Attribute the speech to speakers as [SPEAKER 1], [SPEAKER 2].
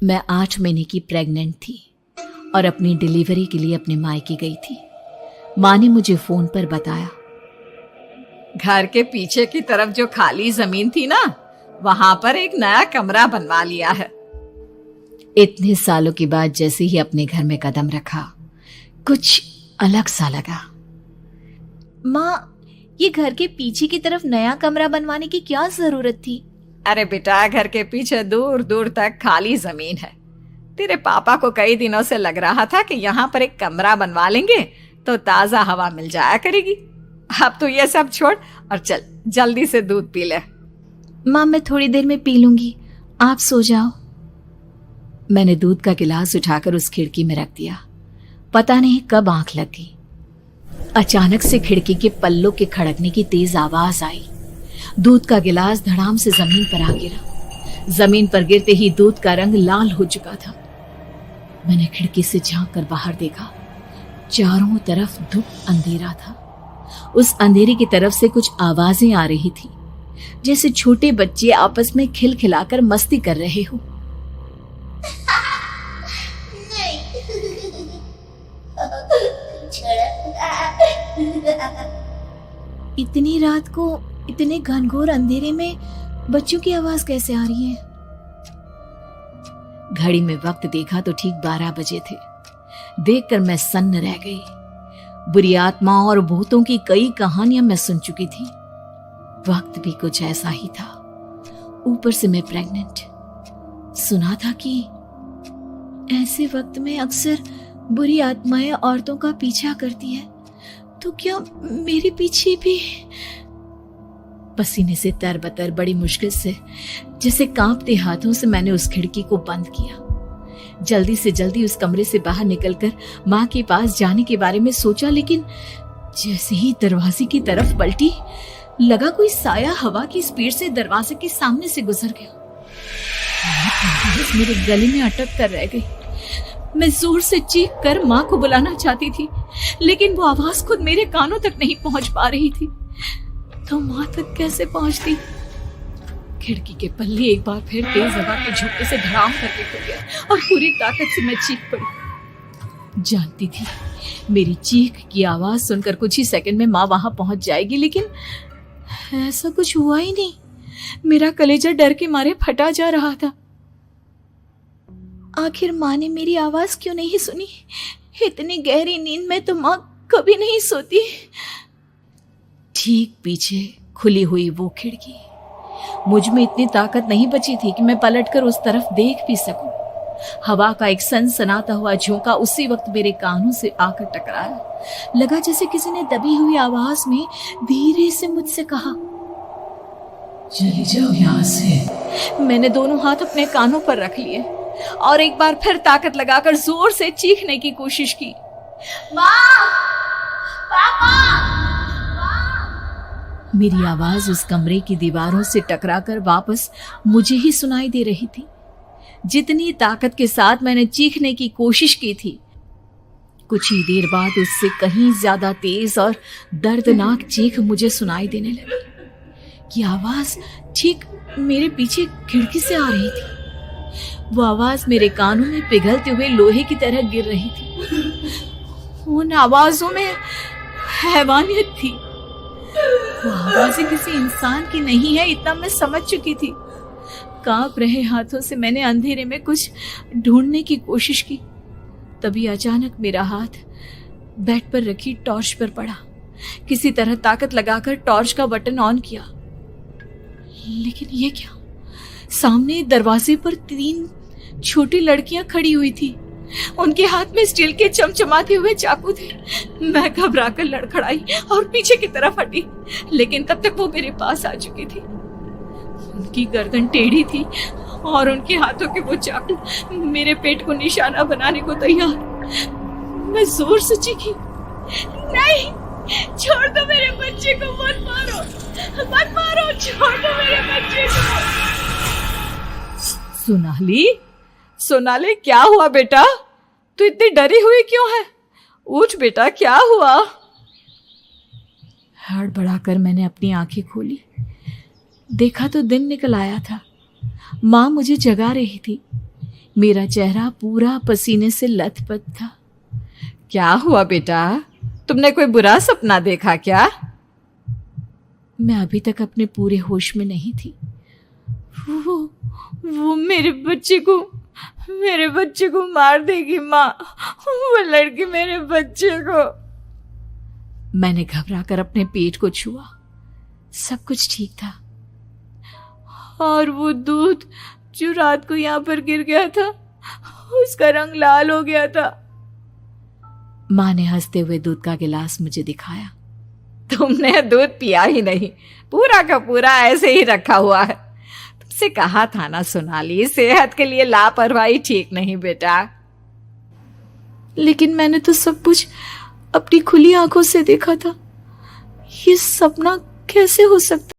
[SPEAKER 1] मैं 8 महीने की प्रेग्नेंट थी और अपनी डिलीवरी के लिए अपने मायके गई थी। माँ ने मुझे फोन पर बताया,
[SPEAKER 2] घर के पीछे की तरफ जो खाली जमीन थी ना, वहां पर एक नया कमरा बनवा लिया है।
[SPEAKER 1] इतने सालों के बाद जैसे ही अपने घर में कदम रखा, कुछ अलग सा लगा।
[SPEAKER 3] माँ, ये घर के पीछे की तरफ नया कमरा बनवाने की क्या जरूरत थी?
[SPEAKER 2] अरे बेटा, घर के पीछे दूर दूर तक खाली जमीन है। तेरे पापा को कई दिनों से लग रहा था कि यहाँ पर एक कमरा बनवा लेंगे तो ताजा हवा मिल जाया करेगी। अब तो ये सब छोड़ और चल जल्दी से दूध पी ले।
[SPEAKER 3] माँ, मैं थोड़ी देर में पी लूंगी, आप सो जाओ।
[SPEAKER 1] मैंने दूध का गिलास उठाकर उस खिड़की में रख दिया। पता नहीं कब आंख लग गई। अचानक से खिड़की के पल्लों के खड़कने की तेज आवाज आई। दूध का गिलास धड़ाम से जमीन पर आ गिरा। जमीन पर गिरते ही दूध का रंग लाल हो चुका था। मैंने खिड़की से झांक कर बाहर देखा। चारों तरफ धुप अंधेरा था। उस अंधेरे की तरफ से कुछ आवाजें आ रही थी, जैसे छोटे बच्चे आपस में खिलखिलाकर मस्ती कर रहे हो।
[SPEAKER 3] इतनी रात को इतने घनघोर अंधेरे में बच्चों की आवाज कैसे आ रही है?
[SPEAKER 1] घड़ी में वक्त देखा तो ठीक 12 बजे थे। देखकर मैं सन्न रह गई। बुरी आत्माओं और भूतों की कई कहानियां मैं सुन चुकी थी। वक्त भी कुछ ऐसा ही था। ऊपर से मैं प्रेग्नेंट। सुना था कि ऐसे वक्त में अक्सर बुरी आत्माएं औरतों का पीछा करती है, तो क्या मेरे पीछे भी? पसीने से तरबतर बड़ी मुश्किल से, जैसे कांपते हाथों से मैंने उस खिड़की को बंद किया। जल्दी से जल्दी उस कमरे से बाहर निकलकर माँ के पास जाने के बारे में सोचा, लेकिन जैसे ही दरवाजे की तरफ पलटी, लगा कोई साया हवा की स्पीड से दरवाजे के सामने से गुजर गया। मेरे गले में अटक कर रह गई। मैं जोर से चीख कर माँ को बुलाना चाहती थी, लेकिन वो आवाज खुद मेरे कानों तक नहीं पहुंच पा रही थी। तो माँ तक कैसे पहुंचती? खिड़की के पल्ले एक बार फिर तेज हवा के झोंके से धड़ाम करके खुल गया और पूरी ताकत से मैं चीख पड़ी। जानती थी मेरी चीख की आवाज सुनकर कुछ ही सेकंड में माँ वहां पहुंच जाएगी, लेकिन ऐसा कुछ हुआ ही नहीं। मेरा कलेजा डर के मारे फटा जा रहा था।
[SPEAKER 3] आखिर माँ ने मेरी आवाज क्यों नहीं सुनी? इतनी गहरी नींद में तो माँ कभी नहीं सोती।
[SPEAKER 1] ठीक पीछे खुली हुई वो खिड़की। मुझ में इतनी ताकत नहीं बची थी कि मैं पलटकर उस तरफ देख भी सकूं। हवा का एक सनसनाता हुआ झोंका उसी वक्त मेरे कानों से आकर टकराया। लगा जैसे किसी ने दबी हुई आवाज में धीरे से मुझसे कहा, चली जाओ यहाँ से। मैंने दोनों हाथ अपने कानों पर रख लिए और एक बार फिर ताकत लगाकर जोर से चीखने की कोशिश की।
[SPEAKER 3] माँ! पापा!
[SPEAKER 1] मेरी आवाज उस कमरे की दीवारों से टकराकर वापस मुझे ही सुनाई दे रही थी। जितनी ताकत के साथ मैंने चीखने की कोशिश की थी, कुछ ही देर बाद उससे कहीं ज्यादा तेज और दर्दनाक चीख मुझे सुनाई देने लगी। ये आवाज ठीक मेरे पीछे खिड़की से आ रही थी। वो आवाज मेरे कानों में पिघलते हुए लोहे की तरह गिर रही थी। उन आवाजों में हैवानियत थी। वो आवाजें किसी इंसान की नहीं है, इतना मैं समझ चुकी थी। कांप रहे हाथों से मैंने अंधेरे में कुछ ढूंढने की कोशिश की। तभी अचानक मेरा हाथ बेड पर रखी टॉर्च पर पड़ा। किसी तरह ताकत लगाकर टॉर्च का बटन ऑन किया, लेकिन ये क्या? सामने दरवाजे पर 3 छोटी लड़कियां खड़ी हुई थी। उनके हाथ में स्टील के चमचमाते हुए चाकू थे। मैं घबराकर लड़खड़ाई और पीछे की तरफ हटी, लेकिन तब तक वो मेरे पास आ चुकी थी। उनकी गर्दन टेढ़ी थी और उनके हाथों के वो चाकू मेरे पेट को निशाना बनाने को तैयार। मैं जोर से चीखी, नहीं, छोड़ दो मेरे बच्चे को, मत मारो, मत मारो, छोड़ दो मेरे बच्चे को।
[SPEAKER 2] सोनाली, क्या हुआ बेटा? तू इतनी डरी हुई क्यों है? उठ बेटा, क्या हुआ?
[SPEAKER 1] हड़बड़ाकर मैंने अपनी आंखें खोली। देखा तो दिन निकल आया था। माँ मुझे जगा रही थी। मेरा चेहरा पूरा पसीने से लथपथ था।
[SPEAKER 2] क्या हुआ बेटा, तुमने कोई बुरा सपना देखा क्या?
[SPEAKER 1] मैं अभी तक अपने पूरे होश में नहीं थी।
[SPEAKER 3] वो मेरे बच्चे को मार देगी माँ। वो लड़की मेरे बच्चे को।
[SPEAKER 1] मैंने घबराकर अपने पेट को छुआ। सब कुछ ठीक था।
[SPEAKER 3] और वो दूध जो रात को यहाँ पर गिर गया था, उसका रंग लाल हो गया था।
[SPEAKER 1] माँ ने हंसते हुए दूध का गिलास मुझे दिखाया।
[SPEAKER 2] तुमने दूध पिया ही नहीं, पूरा का पूरा ऐसे ही रखा हुआ है। तुमसे कहा था ना सोनाली, सेहत के लिए लापरवाही ठीक नहीं बेटा।
[SPEAKER 3] लेकिन मैंने तो सब कुछ अपनी खुली आंखों से देखा था। ये सपना कैसे हो सकता?